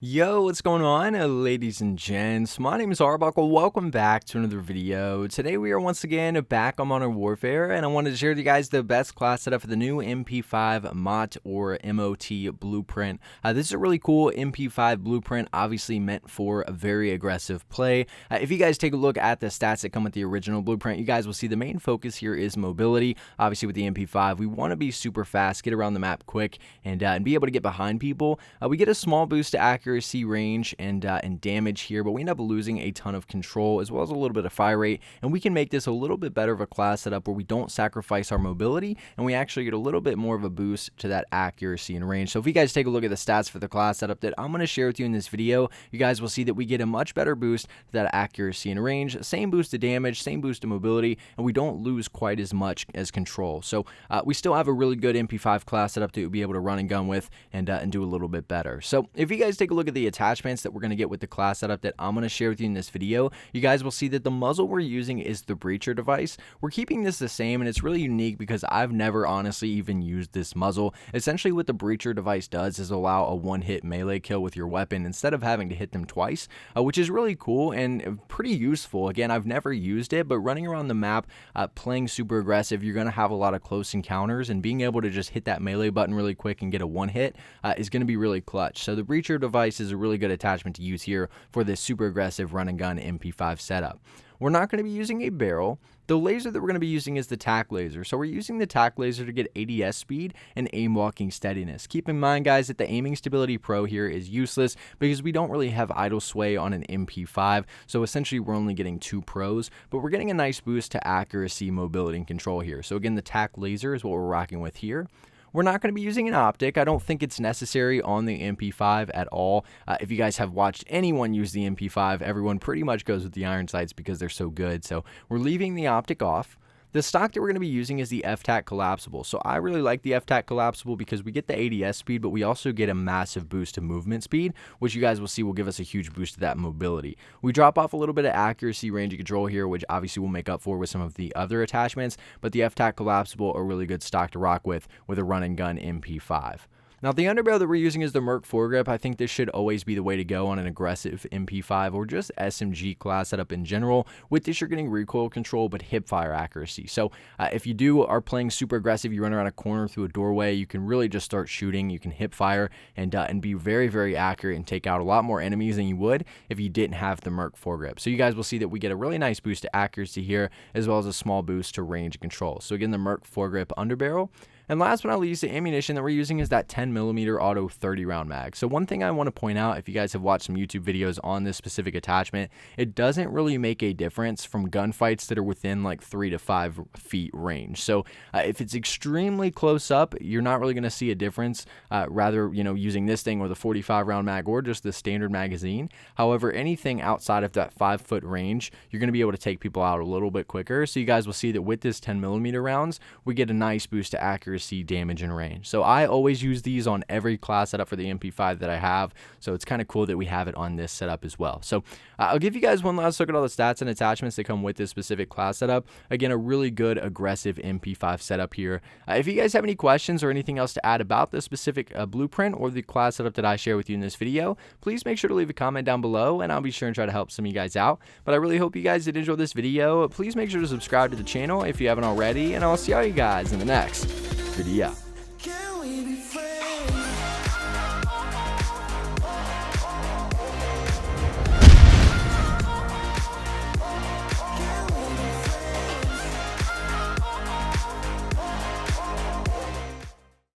Yo, what's going on, ladies and gents? My name is Arbuckle. Welcome back to another video. Today we are once again back on Modern Warfare, and I wanted to share with you guys the best class setup for the new MP5 MOT or MOT blueprint. This is a really cool MP5 blueprint, obviously meant for a very aggressive play. If you guys take a look at the stats that come with the original blueprint, you guys will see the main focus here is mobility. Obviously with the MP5, we want to be super fast, get around the map quick, and be able to get behind people. We get a small boost to accuracy, range, and damage here, but we end up losing a ton of control as well as a little bit of fire rate, and we can make this a little bit better of a class setup where we don't sacrifice our mobility and we actually get a little bit more of a boost to that accuracy and range. So if you guys take a look at the stats for the class setup that I'm going to share with you in this video, you guys will see that we get a much better boost to that accuracy and range, same boost to damage, same boost to mobility, and we don't lose quite as much as control. So we still have a really good MP5 class setup to be able to run and gun with and do a little bit better. So if you guys take a look at the attachments that we're going to get with the class setup that I'm going to share with you in this video, you guys will see that the muzzle we're using is the breacher device. We're keeping this the same, and it's really unique because I've never honestly even used this muzzle. Essentially what the breacher device does is allow a one-hit melee kill with your weapon instead of having to hit them twice, which is really cool and pretty useful. Again, I've never used it, but running around the map, playing super aggressive, you're going to have a lot of close encounters, and being able to just hit that melee button really quick and get a one hit is going to be really clutch. So the breacher device is a really good attachment to use here for this super aggressive run and gun MP5 setup. We're not going to be using a barrel. The laser that we're going to be using is the tack laser. So we're using the tack laser to get ADS speed and aim walking steadiness. Keep in mind, guys, that the aiming stability pro here is useless because we don't really have idle sway on an MP5. So essentially we're only getting 2 pros, but we're getting a nice boost to accuracy, mobility, and control here. So again, the tack laser is what we're rocking with here. We're not going to be using an optic. I don't think it's necessary on the MP5 at all. If you guys have watched anyone use the MP5, everyone pretty much goes with the iron sights because they're so good. So we're leaving the optic off. The stock that we're going to be using is the FTAC collapsible. So I really like the FTAC collapsible because we get the ADS speed, but we also get a massive boost to movement speed, which you guys will see will give us a huge boost to that mobility. We drop off a little bit of accuracy, range, and control here, which obviously we'll make up for with some of the other attachments, but the FTAC collapsible are a really good stock to rock with a run and gun MP5. Now, the underbarrel that we're using is the Merc foregrip. I think this should always be the way to go on an aggressive MP5 or just SMG class setup in general. With this, you're getting recoil control, but hip fire accuracy. So if you are playing super aggressive, you run around a corner through a doorway, you can really just start shooting. You can hip fire and be very, very accurate and take out a lot more enemies than you would if you didn't have the Merc foregrip. So you guys will see that we get a really nice boost to accuracy here, as well as a small boost to range and control. So again, the Merc foregrip underbarrel. And last but not least, the ammunition that we're using is that 10mm auto 30 round mag. So one thing I want to point out, if you guys have watched some YouTube videos on this specific attachment, it doesn't really make a difference from gunfights that are within like 3 to 5 feet range. So if it's extremely close up, you're not really going to see a difference, rather, using this thing or the 45 round mag or just the standard magazine. However, anything outside of that 5-foot range, you're going to be able to take people out a little bit quicker. So you guys will see that with this 10mm rounds, we get a nice boost to accuracy, damage, and range. So I always use these on every class setup for the MP5 that I have, so it's kind of cool that we have it on this setup as well. So I'll give you guys one last look at all the stats and attachments that come with this specific class setup. Again, a really good aggressive MP5 setup here. If you guys have any questions or anything else to add about this specific blueprint or the class setup that I share with you in this video, please make sure to leave a comment down below, and I'll be sure and try to help some of you guys out. But I really hope you guys did enjoy this video. Please make sure to subscribe to the channel if you haven't already, and I'll see all you guys in the next video.